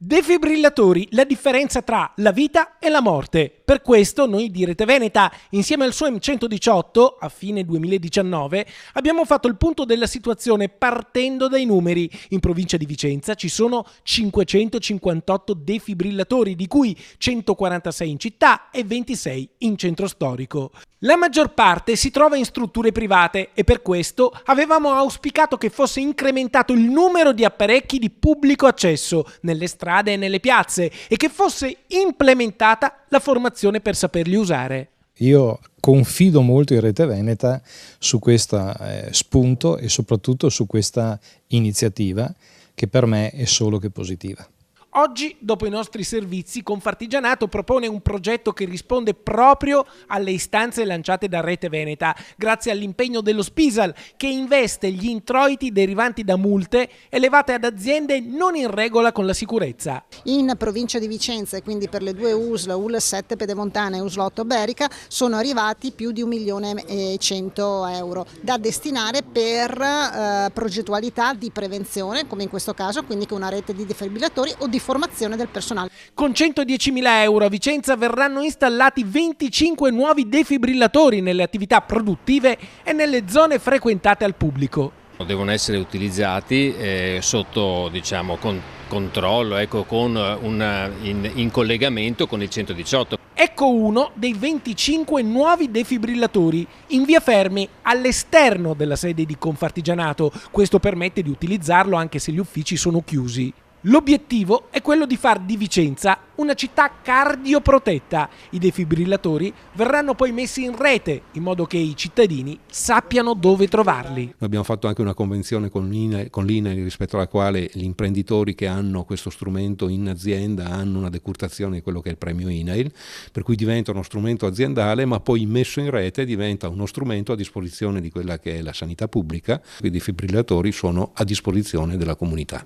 Defibrillatori, la differenza tra la vita e la morte. Per questo noi di Rete Veneta, insieme al SUEM 118, a fine 2019, abbiamo fatto il punto della situazione partendo dai numeri. In provincia di Vicenza ci sono 558 defibrillatori, di cui 146 in città e 26 in centro storico. La maggior parte si trova in strutture private e per questo avevamo auspicato che fosse incrementato il numero di apparecchi di pubblico accesso nelle strade e nelle piazze e che fosse implementata la formazione per saperli usare. Io confido molto in Rete Veneta su questo spunto e soprattutto su questa iniziativa che per me è solo che positiva. Oggi, dopo i nostri servizi, Confartigianato propone un progetto che risponde proprio alle istanze lanciate da Rete Veneta, grazie all'impegno dello Spisal, che investe gli introiti derivanti da multe elevate ad aziende non in regola con la sicurezza. In provincia di Vicenza, e quindi per le due USL, UL 7 Pedemontana e USL 8 Berica, sono arrivati più di 1.100.000 euro da destinare per progettualità di prevenzione, come in questo caso, quindi con una rete di defibrillatori o di formazione del personale. Con 110.000 euro a Vicenza verranno installati 25 nuovi defibrillatori nelle attività produttive e nelle zone frequentate al pubblico. Devono essere utilizzati sotto controllo, in collegamento con il 118. Ecco uno dei 25 nuovi defibrillatori in via Fermi all'esterno della sede di Confartigianato. Questo permette di utilizzarlo anche se gli uffici sono chiusi. L'obiettivo è quello di far di Vicenza una città cardioprotetta. I defibrillatori verranno poi messi in rete in modo che i cittadini sappiano dove trovarli. Abbiamo fatto anche una convenzione con l'INAIL rispetto alla quale gli imprenditori che hanno questo strumento in azienda hanno una decurtazione di quello che è il premio INAIL, per cui diventa uno strumento aziendale ma poi messo in rete diventa uno strumento a disposizione di quella che è la sanità pubblica. I defibrillatori sono a disposizione della comunità.